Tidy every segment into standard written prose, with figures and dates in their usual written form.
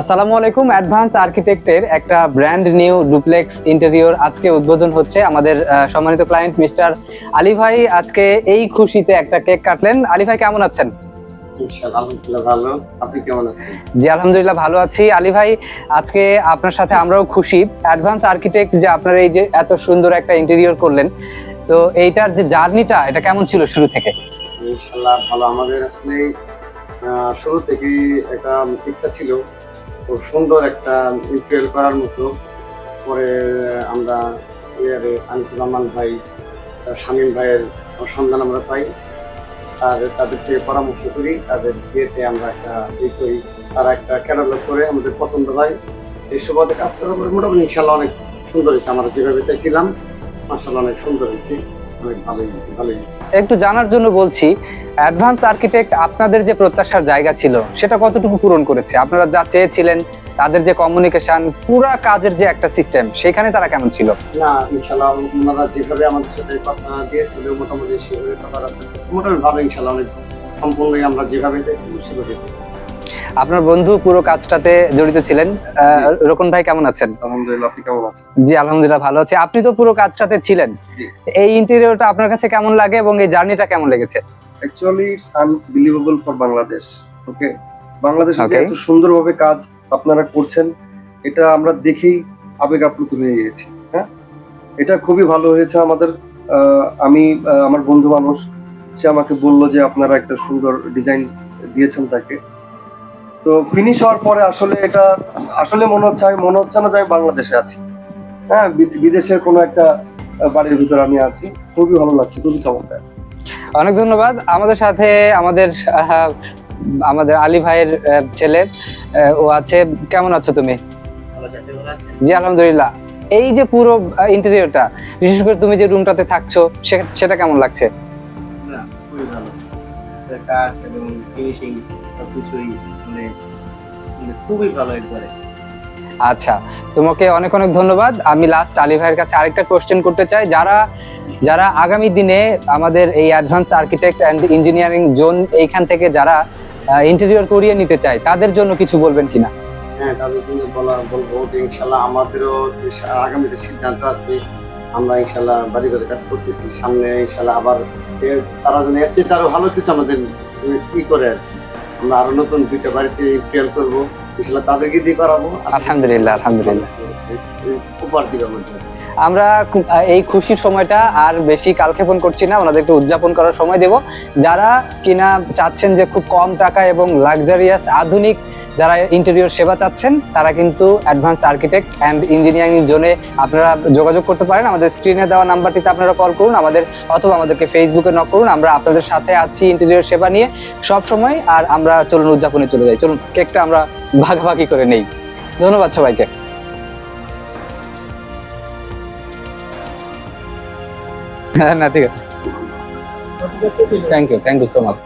আসসালামু আলাইকুম। অ্যাডভান্স আর্কিটেক্টের একটা ব্র্যান্ড নিউ ডুপ্লেক্স ইন্টেরিয়র আজকে উদ্বোধন হচ্ছে। আমাদের সম্মানিত ক্লায়েন্ট মিস্টার আলী ভাই আজকে এই খুশিতে একটা কেক কাটলেন। আলী ভাই কেমন আছেন? আলহামদুলিল্লাহ ভালো। আপনি কেমন আছেন? জি আলহামদুলিল্লাহ ভালো আছি। আলী ভাই আজকে আপনার সাথে আমরাও খুশি। অ্যাডভান্স আর্কিটেক্ট যে আপনার এই যে এত সুন্দর একটা ইন্টেরিয়র করলেন, তো এইটার যে জার্নিটা এটা কেমন ছিল শুরু থেকে? ইনশাআল্লাহ ভালো। আমাদের আসলে শুরু থেকেই একটা ইচ্ছা ছিল খুব সুন্দর একটা ইন্টেরিয়র করার মতো। পরে আমরা আনিসুর রহমান ভাই, শামীম ভাইয়ের সন্ধান আমরা পাই, আর তাদের থেকে পরামর্শ করি। তাদের বিয়েতে আমরা একটা করি, তারা একটা ক্যাটালগ করে আমাদের পছন্দ হয়। সেই সুবাদে কাজ করার পরে মোটামুটি ইনশাআল্লাহ অনেক সুন্দর হয়েছে। আমরা যেভাবে চাইছিলাম মাশাআল্লাহ অনেক সুন্দর হয়েছে, অনেক ভালোই হয়েছে। একটু জানার জন্য বলছি, অ্যাডভান্স আর্কিটেক্ট আপনাদের যে প্রত্যাশার জায়গা ছিল সেটা কতটুকু পূরণ করেছে? আপনারা যা চেয়েছিলেন, তাদের যে কমিউনিকেশন, পুরা কাজের যে একটা সিস্টেম, সেখানে তারা কেমন ছিল? না ইনশাআল্লাহ ওনারা যেভাবে আমাদের সাথে কথা দিয়েছিল মোটামুটি সেভাবে কথা মোটামুটি ভালো। ইনশাআল্লাহ অনেক সম্পূর্ণই আমরা যেভাবে চাইছিলাম সেভাবে পেয়েছি। আপনার বন্ধু পুরো কাজটাতে জড়িত ছিলেন, রোকন ভাই কেমন আছেন? আলহামদুলিল্লাহ, আপনি কেমন আছেন? জি আলহামদুলিল্লাহ ভালো আছি। আপনি তো পুরো কাজটাতে ছিলেন, এই ইন্টেরিয়রটা আপনার কাছে কেমন লাগে এবং এই জার্নিটা কেমন লেগেছে? Actually, it's unbelievable for Bangladesh. Okay, বাংলাদেশে যে এত সুন্দরভাবে কাজ আপনারা করছেন, এটা আমরা দেখেই আবেগ আপ্লুত হয়ে গেছি। হ্যাঁ, এটা খুবই ভালো হয়েছে আমাদের। আমি আমার বন্ধু মানুষ, সে আমাকে বললো যে আপনারা একটা সুন্দর ডিজাইন দিয়েছেন তাকে। তো ফিনিশ হওয়ার পরে আসলে এটা আসলে মনে হচ্ছে না যে আমি বাংলাদেশে আছি। হ্যাঁ, বিদেশের কোনো একটা বাড়ির ভিতরে আমি আছি। খুবই ভালো লাগছে, খুবই চমৎকার। অনেক ধন্যবাদ। আমাদের সাথে আমাদের আলী ভাইয়ের ছেলে ও আছে। কেমন আছো তুমি? জি আলহামদুলিল্লাহ। এই যে পুরো ইন্টেরিয়রটা, বিশেষ করে তুমি যে রুমটাতে থাকছো সেটা কেমন লাগছে? না, খুবই ভালো। কাজ এবং ফিনিশিং সবকিছুই মানে খুবই ভালো একবারে। আচ্ছা, তোমাকে অনেক অনেক ধন্যবাদ। আমি লাস্ট আলী ভাইয়ের কাছে আরেকটা কোশ্চেন করতে চাই, যারা আগামী দিনে আমাদের এই advance architect and engineering zone এইখান থেকে যারা ইন্টেরিয়র করিয়ে নিতে চায় তাদের জন্য কিছু বলবেন কিনা? হ্যাঁ, তাদের জন্য বলবো যে ইনশাআল্লাহ আমাদেরও আগামীতে সিদ্ধান্ত আছে। আমরা ইনশাআল্লাহ বাড়ি ঘরে কাজ করতেছি, সামনে ইনশাআল্লাহ আবার তারা যেন এর চেয়ে আরো ভালো কিছু আমাদের করে আমরা আরো নতুন 2টা বাড়িতে ইন্টেরিয়র করবো। ইনশাআল্লাহ তাদেরকে দিয়ে করাবো। আলহামদুলিল্লাহ আলহামদুলিল্লাহ। উপহার দিব আমাদের। আমরা এই খুশির সময়টা আর বেশি কালক্ষেপণ করছি না, ওনাদেরকে উদযাপন করার সময় দেব। যারা কিনা চাচ্ছেন যে খুব কম টাকা এবং লাক্সারিয়াস আধুনিক যারা ইন্টেরিয়র সেবা চাচ্ছেন, তারা কিন্তু অ্যাডভান্স আর্কিটেক্ট অ্যান্ড ইঞ্জিনিয়ারিং জোনে আপনারা যোগাযোগ করতে পারেন। আমাদের স্ক্রিনে দেওয়া নাম্বারটিতে আপনারা কল করুন অথবা আমাদেরকে ফেসবুকে নক করুন। আমরা আপনাদের সাথে আছি ইন্টেরিয়র সেবা নিয়ে সব সময়। আর আমরা চলুন উদযাপনে চলে যাই। চলুন কেকটা আমরা ভাগাভাগি করে নেই। ধন্যবাদ সবাইকে। না ঠিক আছে, থ্যাংক ইউ সো মাচ।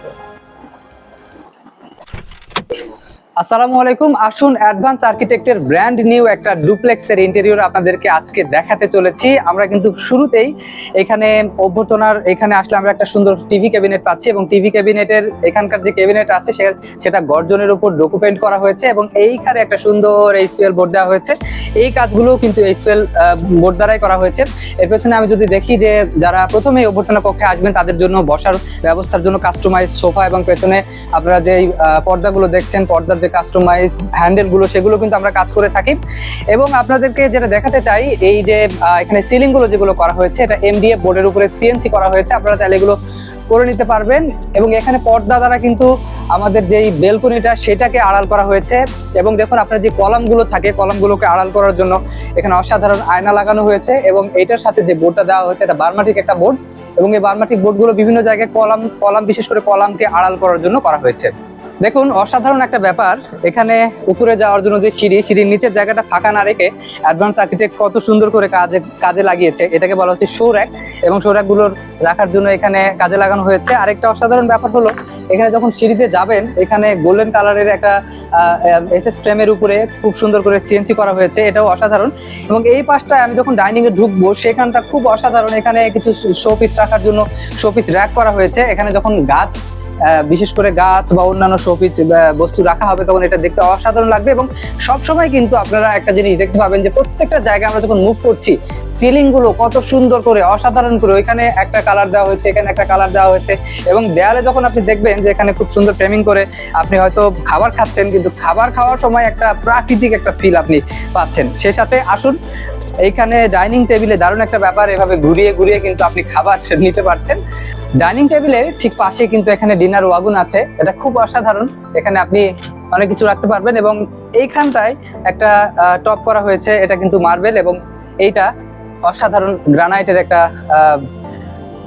আসসালামু আলাইকুম। আসুন অ্যাডভান্স আর্কিটেক্টের ব্র্যান্ড নিউ একটা ডুপ্লেক্সের ইন্টেরিয়র আপনাদেরকে আজকে দেখাতে চলেছি। আমরা কিন্তু শুরুতেই এখানে অভ্যর্থনার এখানে আসলে আমরা একটা সুন্দর টিভি ক্যাবিনেট পাচ্ছি এবং টিভি ক্যাবিনেটের এখানকার যে ক্যাবিনেট আছে সেটা গর্জনের উপর ডকুমেন্ট করা হয়েছে এবং এইখানে একটা সুন্দর এইচপিএল বোর্ড দেওয়া হয়েছে। এই কাজগুলো কিন্তু এইচপিএল বোর্ড দ্বারাই করা হয়েছে। এর পেছনে আমি যদি দেখি যে যারা প্রথমেই অভ্যর্থনা কক্ষে আসবেন তাদের জন্য বসার ব্যবস্থার জন্য কাস্টমাইজ সোফা এবং পেছনে আপনারা যে পর্দাগুলো দেখছেন, পর্দার কাস্টমাইজ হ্যান্ডেল গুলো সেগুলো কিন্তু আমরা কাজ করে থাকি। এবং আপনাদেরকে যেটা দেখাতে চাই, এই যে এখানে সিলিং গুলো যেগুলো করা হয়েছে এটা এমডিএফ বোর্ডের উপরে সিএনসি করা হয়েছে। আপনারা চাইলে এগুলো করে নিতে পারবেন। এবং এখানে পর্দা দ্বারা কিন্তু আমাদের যেই বেলকনিটা সেটাকে আড়াল করা হয়েছে। এবং দেখুন আপনার যে কলামগুলো থাকে, কলামগুলোকে আড়াল করার জন্য এখানে অসাধারণ আয়না লাগানো হয়েছে। এবং এটার সাথে যে বোর্ডটা দেওয়া হয়েছে এটা বার্মাটিক একটা বোর্ড এবং এই বার্মাটিক বোর্ডগুলো বিভিন্ন জায়গায় কলাম বিশেষ করে কলামকে আড়াল করার জন্য করা হয়েছে। দেখুন অসাধারণ একটা ব্যাপার, এখানে উপরে যাওয়ার জন্য যে সিঁড়ির নিচের জায়গাটা ফাঁকা না রেখে অ্যাডভান্স আর্কিটেক্ট কত সুন্দর করে কাজে লাগিয়েছে। এটাকে বলা হচ্ছে শো র্যাক, এবং শো র্যাকগুলোর রাখার জন্য এখানে কাজে লাগানো হয়েছে। আরেকটা অসাধারণ ব্যাপার হলো, এখানে যখন সিঁড়িতে যাবেন এখানে গোল্ডেন কালারের একটা এসএস ফ্রেমের উপরে খুব সুন্দর করে সিএনসি করা হয়েছে, এটাও অসাধারণ। এবং এই পাশটায় আমি যখন ডাইনিং এ ঢুকবো সেখানটা খুব অসাধারণ, এখানে কিছু শো পিস রাখার জন্য শো পিস র্যাক করা হয়েছে। এখানে যখন গাছ, বিশেষ করে গাছ বা অন্যান্য শোপিস বস্তু রাখা হবে তখন এটা দেখতে অসাধারণ লাগবে। এবং সবসময় কিন্তু আপনারা একটা জিনিস দেখতে পাবেন যে প্রত্যেকটা জায়গায় আমরা যখন মুভ করছি সিলিং গুলো কত সুন্দর করে অসাধারণ করে, ওইখানে একটা কালার দেওয়া হয়েছে, এখানে একটা কালার দেওয়া হয়েছে, এবং দেয়ালে যখন আপনি দেখবেন যে এখানে খুব সুন্দর ফ্রেমিং করে আপনি হয়তো খাবার খাচ্ছেন, কিন্তু খাবার খাওয়ার সময় একটা প্রাকৃতিক একটা ফিল আপনি পাচ্ছেন। সে সাথে আসুন এইখানে ডাইনিং টেবিলে দারুণ একটা ব্যাপার, এভাবে ঘুরিয়ে ঘুরিয়ে কিন্তু আপনি খাবার নিতে পারছেন। ডাইনিং টেবিলে ঠিক পাশে কিন্তু এখানে ডিনার ওয়াগন আছে, এটা খুব অসাধারণ। এখানে আপনি অনেক কিছু রাখতে পারবেন, এবং এইখানটায় একটা টপ করা হয়েছে, এটা কিন্তু মার্বেল, এবং এইটা অসাধারণ গ্রানাইটের একটা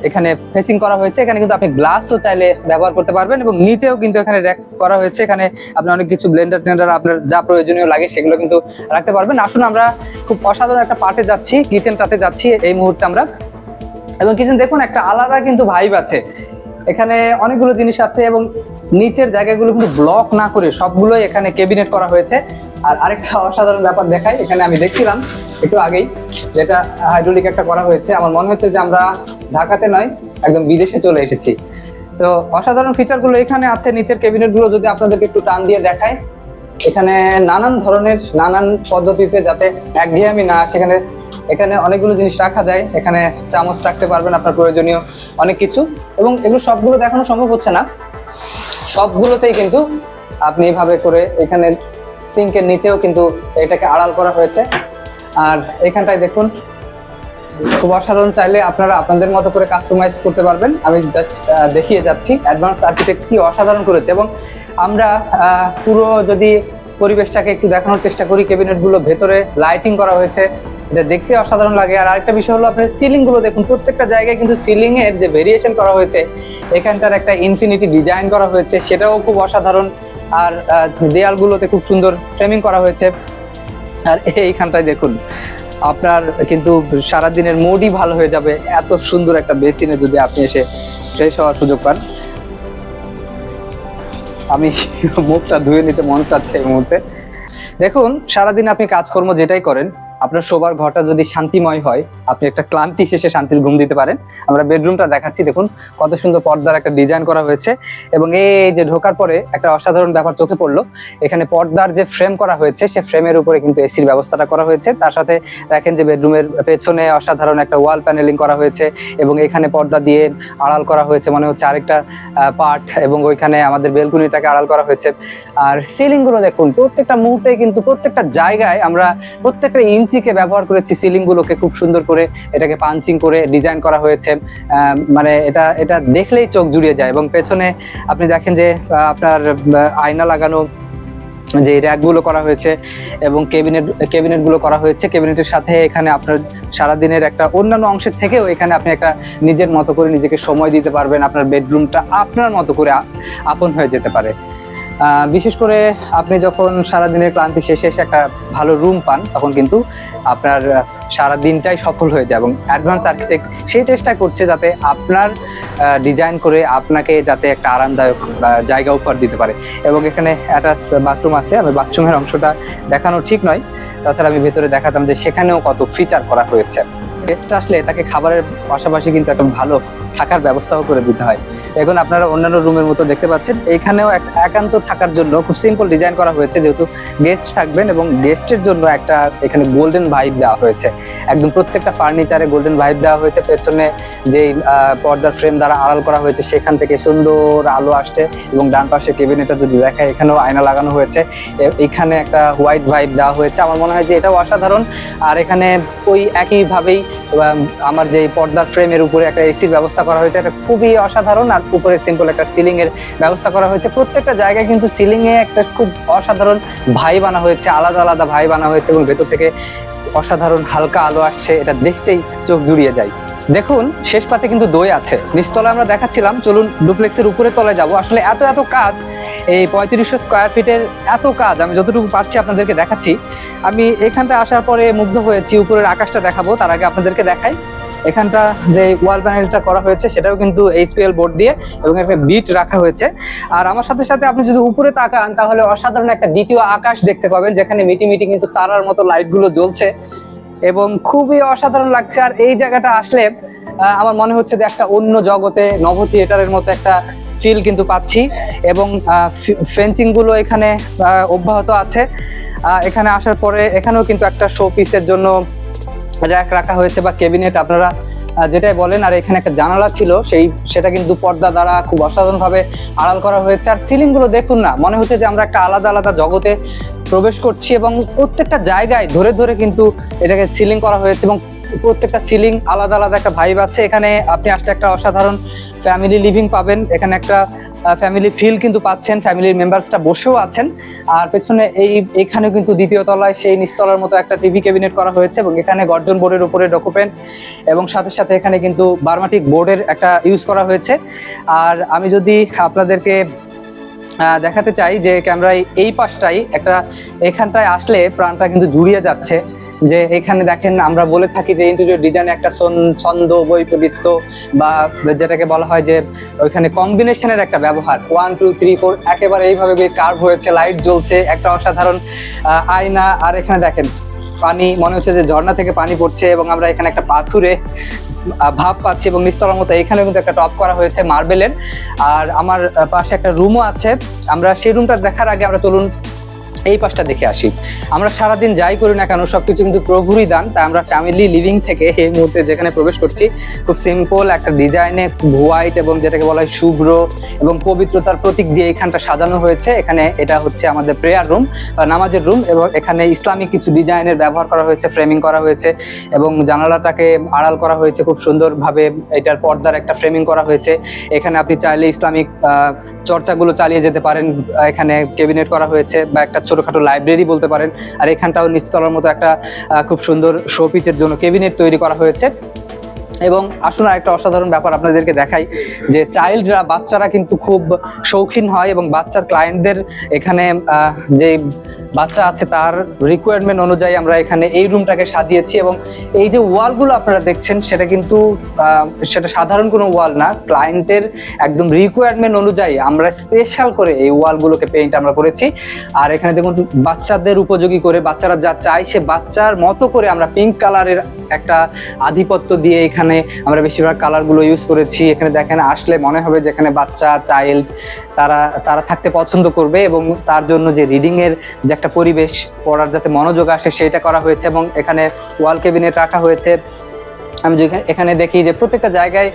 এখানে ফেসিং করা হয়েছে। এখানে কিন্তু আপনি গ্লাসও চাইলে ব্যবহার করতে পারবেন, এবং নিচেও কিন্তু এখানে র্যাক করা হয়েছে। এখানে আপনি অনেক কিছু ব্লেন্ডার আপনার যা প্রয়োজনীয় লাগে সেগুলো কিন্তু রাখতে পারবেন। আসুন আমরা খুব অসাধারণ একটা পার্টে যাচ্ছি, কিচেনটাতে যাচ্ছি এই মুহূর্তে আমরা। এবং কিচেন দেখুন একটা আলাদা কিন্তু ভাইব আছে, এখানে অনেকগুলো জিনিস আছে, এবং নিচের জায়গাগুলো কিন্তু ব্লক না করে সবগুলোই এখানে ক্যাবিনেট করা হয়েছে। আর আরেকটা অসাধারণ ব্যাপার দেখাই, এখানে আমি দেখছিলাম একটু আগেই যেটা হাইড্রোলিক একটা করা হয়েছে, আমার মনে হচ্ছে যে আমরা ঢাকাতে নয় একদম বিদেশে চলে এসেছি। তো অসাধারণ ফিচারগুলো এখানে আছে। নিচের ক্যাবিনেটগুলো যদি আপনাদেরকে একটু টান দিয়ে দেখায়, এখানে নানান ধরনের নানান পদ্ধতিতে যাতে একঘেয়েমি না সেখানে এখানে অনেকগুলো জিনিস রাখা যায়। এখানে চামচ রাখতে পারবেন আপনার প্রয়োজনীয় অনেক কিছু, এবং এগুলো সবগুলো দেখানো সম্ভব হচ্ছে না, সবগুলোতেই কিন্তু আপনি এভাবে করে এখানে সিঙ্কের নিচেও কিন্তু এটাকে আড়াল করা হয়েছে। আর এখানটায় দেখুন খুব অসাধারণ, চাইলে আপনারা আপনাদের মতো করে কাস্টমাইজ করতে পারবেন। আমি জাস্ট দেখিয়ে যাচ্ছি অ্যাডভান্স আর্কিটেক্ট কি অসাধারণ করেছে। এবং আমরা পুরো যদি পরিবেশটাকে একটু দেখানোর চেষ্টা করি, ক্যাবিনেটগুলো ভেতরে লাইটিং করা হয়েছে, এটা দেখতে অসাধারণ লাগে। আর আরেকটা বিষয় হলো আপনার সিলিং গুলো দেখুন, প্রত্যেকটা জায়গায় কিন্তু সিলিং এর যে ভেরিয়েশন করা হয়েছে, এখানটার একটা ইনফিনিটি ডিজাইন করা হয়েছে, সেটাও খুব অসাধারণ। আর দেয়ালগুলোতে খুব সুন্দর ফ্রেমিং করা হয়েছে। আর এইখানটায় দেখুন আপনার কিন্তু সারাদিনের মুডই ভালো হয়ে যাবে, এত সুন্দর একটা বেসিনে যদি আপনি এসে ফ্রেশ হওয়ার সুযোগ পান। আমি মুখটা ধুয়ে নিতে মন চাচ্ছে এই মুহূর্তে। দেখুন সারাদিন আপনি কাজকর্ম যেটাই করেন, আপনার শোবার ঘরটা যদি শান্তিময় হয়, আপনি একটা ক্লান্তি শেষে শান্তির ঘুম দিতে পারেন। আমরা বেডরুমটা দেখাচ্ছি, দেখুন কত সুন্দর পর্দার একটা ডিজাইন করা হয়েছে। এবং এই যে ঢোকার পরে একটা অসাধারণ ব্যাপার চোখে পড়লো, এখানে পর্দার যে ফ্রেম করা হয়েছে সে ফ্রেমের উপরে কিন্তু এসির ব্যবস্থাটা করা হয়েছে। তার সাথে দেখেন যে বেডরুমের পেছনে অসাধারণ একটা ওয়াল প্যানেলিং করা হয়েছে, এবং এখানে পর্দা দিয়ে আড়াল করা হয়েছে মনে হচ্ছে আরেকটা পার্ট, এবং ওইখানে আমাদের বেলকুনিটাকে আড়াল করা হয়েছে। আর সিলিং গুলো দেখুন, প্রত্যেকটা মুহূর্তে কিন্তু প্রত্যেকটা জায়গায় আমরা প্রত্যেকটা ইঞ্চিকে ব্যবহার করেছি। সিলিং গুলোকে খুব সুন্দর করে এটাকে পাঞ্চিং করে ডিজাইন করা হয়েছে, মানে এটা দেখলেই চোখ জুড়িয়ে যায়। এবং পেছনে আপনি দেখেন যে আপনার আয়না লাগানো যে র্যাকগুলো করা হয়েছে, এবং ক্যাবিনেট গুলো করা হয়েছে। ক্যাবিনেটের সাথে এখানে আপনার সারাদিনের একটা অন্যান্য অংশের থেকেও এখানে আপনি একটা নিজের মতো করে নিজেকে সময় দিতে পারবেন, আপনার বেডরুমটা আপনার মতো করে আপন হয়ে যেতে পারে। বিশেষ করে আপনি যখন সারাদিনের ক্লান্তি শেষে এসে একটা ভালো রুম পান, তখন কিন্তু আপনার সারা দিনটাই সফল হয়ে যায়। এবং অ্যাডভান্স আর্কিটেক্ট সেই চেষ্টা করছে যাতে আপনার ডিজাইন করে আপনাকে যাতে একটা আরামদায়ক জায়গা উপহার দিতে পারে। এবং এখানে অ্যাটাচ বাথরুম আছে, আমি বাথরুমের অংশটা দেখানো ঠিক নয়, তাছাড়া আমি ভেতরে দেখাতাম যে সেখানেও কত ফিচার করা হয়েছে। গেস্ট আসলে তাকে খাবারের পাশাপাশি কিন্তু একটা ভালো থাকার ব্যবস্থাও করে দিতে হয়। এখন আপনারা অন্যান্য রুমের মতো দেখতে পাচ্ছেন, এখানেও একান্ত থাকার জন্য খুব সিম্পল ডিজাইন করা হয়েছে, যেহেতু গেস্ট থাকবেন, এবং গেস্টের জন্য একটা এখানে গোল্ডেন ভাইব দেওয়া হয়েছে। একদম প্রত্যেকটা ফার্নিচারে গোল্ডেন ভাইব দেওয়া হয়েছে। পেছনে যেই পর্দার ফ্রেম দ্বারা আড়াল করা হয়েছে সেখান থেকে সুন্দর আলো আসছে, এবং ডান পাশে কেবিনেটটা যদি দেখায় এখানেও আয়না লাগানো হয়েছে, এখানে একটা হোয়াইট ভাইব দেওয়া হয়েছে। আমার মনে হয় যে এটাও অসাধারণ। আর এখানে ওই একইভাবেই আমার যে পর্দার ফ্রেমের উপরে একটা এসির ব্যবস্থা করা হয়েছে, এটা খুবই অসাধারণ। আর উপরে সিম্পল একটা সিলিং এর ব্যবস্থা করা হয়েছে। প্রত্যেকটা জায়গায় কিন্তু সিলিং এ একটা খুব অসাধারণ ভাইব আনা হয়েছে, আলাদা আলাদা ভাইব আনা হয়েছে, এবং ভেতর থেকে অসাধারণ হালকা আলো আসছে, এটা দেখতেই চোখ জুড়িয়ে যায়। দেখুন শেষ পাতে কিন্তু দই আছে, নিচতলা আমরা দেখাচ্ছিলাম। চলুন ডুপ্লেক্সের উপরে তলায় যাব। আসলে এত কাজ এই 3500 স্কোয়ার ফিটের এত কাজ আমি যতটুকু পারছি আপনাদেরকে দেখাচ্ছি। আমি এখানটা আসার পরে মুগ্ধ হয়েছি। উপরের আকাশটা দেখাবো, তার আগে আপনাদেরকে দেখাই এখানটা যে ওয়াল প্যানেলটা করা হয়েছে সেটাও কিন্তু HPL বোর্ড দিয়ে এবং একটা বিট রাখা হয়েছে। আর আমার সাথে সাথে আপনি যদি উপরে তাকান তাহলে অসাধারণ একটা দ্বিতীয় আকাশ দেখতে পাবেন, যেখানে মিটি মিটি কিন্তু তারার মতো লাইটগুলো জ্বলছে এবং খুবই অসাধারণ লাগছে। আর এই জায়গাটা আসলে আমার মনে হচ্ছে যে একটা অন্য জগতে নভ থিয়েটারের মতো একটা ফিল কিন্তু পাচ্ছি। এবং ফেন্সিং গুলো এখানে অব্যাহত আছে। এখানে আসার পরে এখানেও কিন্তু একটা শো পিসের জন্য র্যাক রাখা হয়েছে বা ক্যাবিনেট আপনারা যেটাই বলেন। আর এখানে একটা জানালা ছিল, সেটা কিন্তু পর্দা দ্বারা খুব অসাধারণ ভাবে আড়াল করা হয়েছে। আর সিলিং গুলো দেখুন না, মনে হচ্ছে যে আমরা একটা আলাদা আলাদা জগতে প্রবেশ করছি এবং প্রত্যেকটা জায়গায় ধরে ধরে কিন্তু এটাকে সিলিং করা হয়েছে এবং প্রত্যেকটা সিলিং আলাদা আলাদা একটা ভাইব আছে। এখানে আপনি আসলে একটা অসাধারণ ফ্যামিলি লিভিং পাবেন, এখানে একটা ফ্যামিলি ফিল কিন্তু পাচ্ছেন, ফ্যামিলির মেম্বার্সটা বসেও আছেন। আর পেছনে এইখানে কিন্তু দ্বিতীয় তলায় সেই নিচতলার মতো একটা টিভি ক্যাবিনেট করা হয়েছে এবং এখানে গর্জন বোর্ডের উপরে ডকুমেন্ট এবং সাথে সাথে এখানে কিন্তু বার্মাটিক বোর্ডের একটা ইউজ করা হয়েছে। আর আমি যদি আপনাদেরকে দেখাতে চাই যে ক্যামেরায় এই পাশটাই একটা, এখানটায় আসলে প্রাণটা কিন্তু জুড়িয়ে যাচ্ছে। যে এখানে দেখেন আমরা বলে থাকি যে ইন্টেরিয়র ডিজাইনে একটা ছন্দ বৈপরীত্য বা যেটাকে বলা হয় যে ওইখানে কম্বিনেশনের একটা ব্যবহার, 1 2 3 4 একেবারে এইভাবে কার্ভ হয়েছে, লাইট জ্বলছে, একটা অসাধারণ আয়না। আর এখানে দেখেন পানি, মনে হচ্ছে যে ঝর্ণা থেকে পানি পড়ছে এবং আমরা এখানে একটা পাথুরে ভাব পাচ্ছি এবং নিচতলার মতো এখানেও কিন্তু একটা টপ করা হয়েছে মার্বেলের। আর আমার পাশে একটা রুমও আছে, আমরা সেই রুমটা দেখার আগে আমরা চলুন এই পাশটা দেখে আসি। আমরা সারাদিন যাই করি না কেন সবকিছু কিন্তু প্রভুরই দান, তাই আমরা ফ্যামিলি লিভিং থেকে এই মুহূর্তে যেখানে প্রবেশ করছি খুব সিম্পল একটা ডিজাইনে হোয়াইট এবং যেটাকে বলা হয় শুভ্র এবং পবিত্রতার প্রতীক দিয়ে এখানটা সাজানো হয়েছে। এখানে এটা হচ্ছে আমাদের প্রেয়ার রুম, নামাজের রুম, এবং এখানে ইসলামিক কিছু ডিজাইনের ব্যবহার করা হয়েছে, ফ্রেমিং করা হয়েছে এবং জানালাটাকে আড়াল করা হয়েছে খুব সুন্দরভাবে। এটার পর্দার একটা ফ্রেমিং করা হয়েছে। এখানে আপনি চাইলে ইসলামিক চর্চাগুলো চালিয়ে যেতে পারেন। এখানে ক্যাবিনেট করা হয়েছে বা একটা ছোটখাটো লাইব্রেরি বলতে পারেন। আর এখানটাও নিচতলার মতো একটা খুব সুন্দর শোপিসের জন্য ক্যাবিনেট তৈরি করা হয়েছে। এবং আসলে একটা অসাধারণ ব্যাপার আপনাদেরকে দেখাই যে বাচ্চারা কিন্তু খুব শৌখিন হয় এবং বাচ্চার ক্লায়েন্টদের এখানে যে বাচ্চা আছে তার রিকোয়ারমেন্ট অনুযায়ী আমরা এখানে এই রুমটাকে সাজিয়েছি। এবং এই যে ওয়ালগুলো আপনারা দেখছেন সেটা সাধারণ কোনো ওয়াল না, ক্লায়েন্টের একদম রিকোয়ারমেন্ট অনুযায়ী আমরা স্পেশাল করে এই ওয়ালগুলোকে পেইন্ট আমরা করেছি। আর এখানে দেখুন বাচ্চাদের উপযোগী করে, বাচ্চারা যা চায় সে বাচ্চার মতো করে আমরা পিঙ্ক কালারের একটা আধিপত্য দিয়ে এখানে আমরা বেশিরভাগ কালারগুলো ইউজ করেছি। এখানে দেখেন আসলে মনে হবে যে এখানে বাচ্চা চাইল্ড তারা থাকতে পছন্দ করবে এবং তার জন্য যে রিডিং এর যে একটা পরিবেশ, পড়ার যাতে মনোযোগ আসে সেটা করা হয়েছে। এবং এখানে ওয়াল ক্যাবিনেট রাখা হয়েছে। আমি এখানে দেখি যে প্রত্যেকটা জায়গায়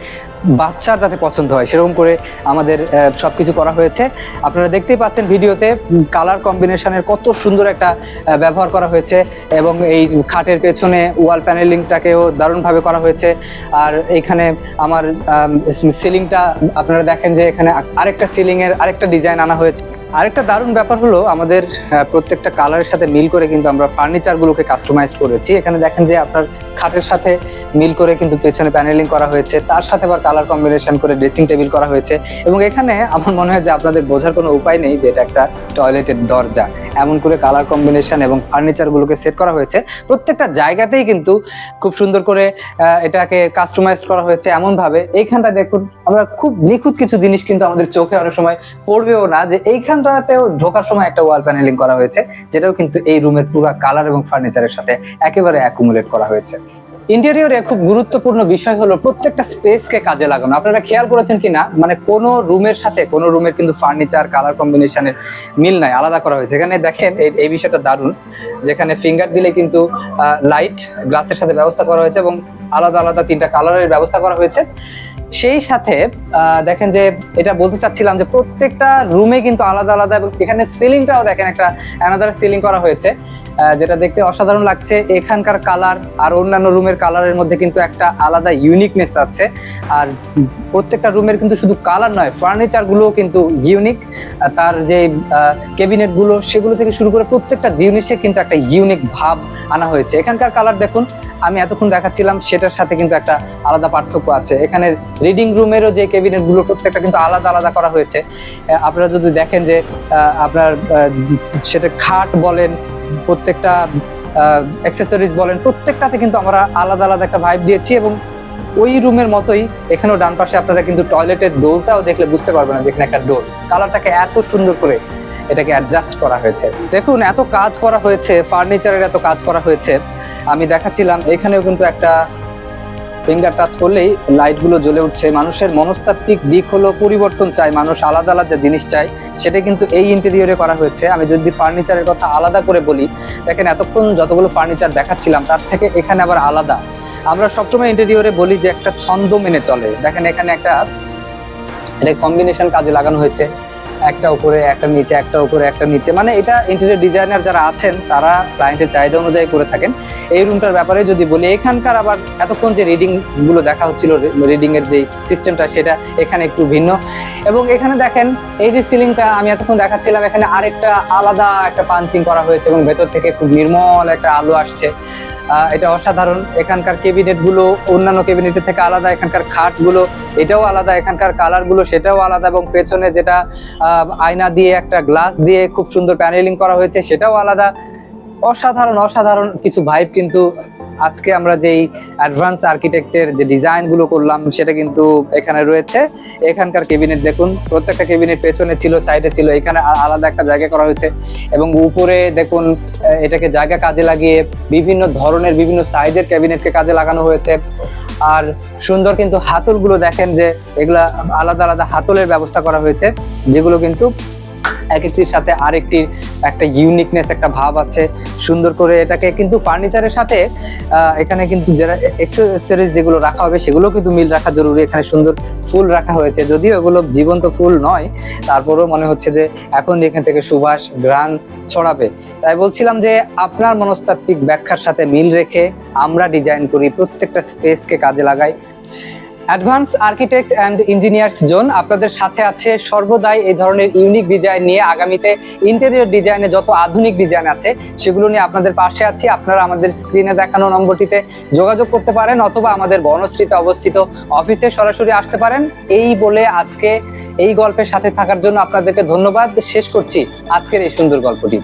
বাচ্চার যাতে পছন্দ হয় সেরকম করে আমাদের সবকিছু করা হয়েছে। আপনারা দেখতেই পাচ্ছেন ভিডিওতে কালার কম্বিনেশনের কত সুন্দর একটা ব্যবহার করা হয়েছে এবং এই খাটের পেছনে ওয়াল প্যানেলিংটাকেও দারুণভাবে করা হয়েছে। আর এখানে আমার সিলিংটা আপনারা দেখেন যে এখানে আরেকটা সিলিং এর আরেকটা ডিজাইন আনা হয়েছে। আরেকটা দারুণ ব্যাপার হলো আমাদের প্রত্যেকটা কালারের সাথে মিল করে কিন্তু আমরা ফার্নিচারগুলোকে কাস্টমাইজ করেছি। এখানে দেখেন যে আপনার খাটের সাথে মিল করে কিন্তু পেছনে প্যানেলিং করা হয়েছে, তার সাথে আবার কালার কম্বিনেশন করে ড্রেসিং টেবিল করা হয়েছে। এবং এখানে আমার মনে হয় যে আপনাদের বোঝার কোনো উপায় নেই যে এটা একটা টয়লেটের দরজা, এমন করে কালার কম্বিনেশন এবং ফার্নিচারগুলোকে সেট করা হয়েছে। প্রত্যেকটা জায়গাতেই কিন্তু খুব সুন্দর করে এটাকে কাস্টমাইজ করা হয়েছে এমনভাবে। এইখানটা দেখুন আমরা খুব নিখুঁত কিছু জিনিস কিন্তু আমাদের চোখে অনেক সময় পড়বেও না, যে এইখানটাতেও ঢোকার সময় একটা ওয়াল প্যানেলিং করা হয়েছে, যেটাও কিন্তু এই রুমের পুরো কালার এবং ফার্নিচারের সাথে একেবারে অ্যাকুমুলেট করা হয়েছে। ইন্টেরিয়রে খুব গুরুত্বপূর্ণ বিষয় হলো প্রত্যেকটা স্পেসকে কাজে লাগানো। আপনারা খেয়াল করেছেন কিনা, মানে কোনো রুমের সাথে কোনো রুমের কিন্তু ফার্নিচার কালার কম্বিনেশনের মিল নাই, আলাদা করা হয়েছে। এখানে দেখেন এই বিষয়টা দারুণ, যেখানে ফিঙ্গার দিলে কিন্তু লাইট গ্লাসের সাথে ব্যবস্থা করা হয়েছে এবং আলাদা আলাদা 3টা কালারের ব্যবস্থা করা হয়েছে। সেই সাথে দেখেন যে এটা বলতে চাচ্ছিলাম যে প্রত্যেকটা রুমে কিন্তু আলাদা আলাদা, এবং এখানে সিলিংটাও দেখেন একটা অ্যানাদার সিলিং করা হয়েছে, যেটা দেখতে অসাধারণ লাগছে। এখানকার কালার আর অন্যান্য রুমের কালারের মধ্যে কিন্তু একটা আলাদা ইউনিকনেস আছে। আর প্রত্যেকটা রুমের কিন্তু শুধু কালার নয়, ফার্নিচারগুলোও কিন্তু ইউনিক। তার যে ক্যাবিনেটগুলো সেগুলো থেকে শুরু করে প্রত্যেকটা জিনিসে কিন্তু একটা ইউনিক ভাব আনা হয়েছে। এখানকার কালার দেখুন, আমি এতক্ষণ দেখাচ্ছিলাম সেটার সাথে কিন্তু একটা আলাদা পার্থক্য আছে। এখানে রিডিং রুমেরও যে ক্যাবিনেট গুলো প্রত্যেকটা কিন্তু আলাদা আলাদা করা হয়েছে। আপনারা যদি দেখেন যে আপনার সেটা খাট বলেন, প্রত্যেকটা অ্যাক্সেসরিজ বলেন, প্রত্যেকটাতে কিন্তু আমরা আলাদা আলাদা একটা ভাইব দিয়েছি। এবং ওই রুমের মতোই এখানেও ডান পাশে আপনারা কিন্তু টয়লেটের ডোরটাও দেখলে বুঝতে পারবেন না যেখানে একটা ডোর, কালারটাকে এত সুন্দর করে এটাকে অ্যাডজাস্ট করা হয়েছে। দেখুন এত কাজ করা হয়েছে, ফার্নিচারের এত কাজ করা হয়েছে। আমি দেখাচ্ছিলাম এখানেও কিন্তু একটা ফিঙ্গার টাচ করলেই লাইটগুলো জ্বলে উঠছে। মানুষের মনস্তাত্ত্বিক দিক হলো পরিবর্তন চায়, মানুষ আলাদা আলাদা জিনিস চায়, সেটা কিন্তু এই ইন্টেরিয়রে করা হয়েছে। আমি যদি ফার্নিচারের কথা আলাদা করে বলি, দেখেন এতক্ষণ যতগুলো ফার্নিচার দেখাচ্ছিলাম তার থেকে এখানে আবার আলাদা। আমরা সবসময় ইন্টেরিয়রে বলি যে একটা ছন্দ মেনে চলে। দেখেন এখানে একটা কম্বিনেশন কাজে লাগানো হয়েছে, একটা উপরে একটা নিচে, একটা উপরে একটা নিচে, মানে এটা ইন্টেরিয়র ডিজাইনার যারা আছেন তারা ক্লায়েন্টের চাহিদা অনুযায়ী করে থাকেন। এই রুমটার ব্যাপারে যদি বলি, এখানকার আবার এতক্ষণ যে রিডিং গুলো দেখা হচ্ছিল, রিডিং এর যে সিস্টেমটা সেটা এখানে একটু ভিন্ন। এবং এখানে দেখেন এই যে সিলিংটা আমি এতক্ষণ দেখাচ্ছিলাম, এখানে আরেকটা আলাদা একটা পাঞ্চিং করা হয়েছে এবং ভেতর থেকে খুব নির্মল একটা আলো আসছে। এটা অসাধারণ। এখানকার ক্যাবিনেট গুলো অন্যান্য ক্যাবিনেটের থেকে আলাদা, এখানকার খাট গুলো এটাও আলাদা, এখানকার কালার গুলো সেটাও আলাদা, এবং পেছনে যেটা আয়না দিয়ে একটা গ্লাস দিয়ে খুব সুন্দর প্যানেলিং করা হয়েছে সেটাও আলাদা। অসাধারণ অসাধারণ কিছু ভাইব কিন্তু আজকে আমরা যেই অ্যাডভান্স আর্কিটেক্টের যে ডিজাইন গুলো করলাম সেটা কিন্তু এখানে রয়েছে। এখানকার ক্যাবিনেট দেখুন, প্রত্যেকটা ক্যাবিনেট পেছনে ছিল, সাইডে ছিল, এখানে আলাদা একটা জায়গা করা হয়েছে। এবং উপরে দেখুন এটাকে জায়গা কাজে লাগিয়ে বিভিন্ন ধরনের বিভিন্ন সাইজের ক্যাবিনেটকে কাজে লাগানো হয়েছে। আর সুন্দর কিন্তু হাতলগুলো দেখেন যে এগুলা আলাদা আলাদা হাতলের ব্যবস্থা করা হয়েছে, যেগুলো কিন্তু এক একটির সাথে আরেকটির একটা ইউনিকনেস, একটা ভাব আছে। সুন্দর করে এটাকে কিন্তু ফার্নিচারের সাথে এখানে কিন্তু যারা অ্যাক্সেসরিজ যেগুলো রাখা হবে সেগুলো কিন্তু মিল রাখা জরুরি। এখানে সুন্দর ফুল রাখা হয়েছে, যদিও এগুলো জীবন্ত ফুল নয়, তারপরেও মনে হচ্ছে যে এখন এখান থেকে সুবাস ঘ্রাণ ছড়াবে। তাই বলছিলাম যে আপনার মনস্তাত্ত্বিক ব্যাখ্যার সাথে মিল রেখে আমরা ডিজাইন করি, প্রত্যেকটা স্পেসকে কাজে লাগাই। Advance architect and engineers zone আপনাদের সাথে আছে সর্বদাই এই ধরনের ইউনিক ডিজাইন নিয়ে। আগামীতে ইন্টেরিয়র ডিজাইনে যত আধুনিক ডিজাইন আছে সেগুলো নিয়ে আপনাদের পাশে আছি। আপনারা আমাদের স্ক্রিনে দেখানো নম্বরটিতে যোগাযোগ করতে পারেন, অথবা আমাদের বনশ্রীতে অবস্থিত অফিসে সরাসরি আসতে পারেন। এই বলে আজকে এই গল্পের সাথে থাকার জন্য আপনাদেরকে ধন্যবাদ। শেষ করছি আজকের এই সুন্দর গল্পটি।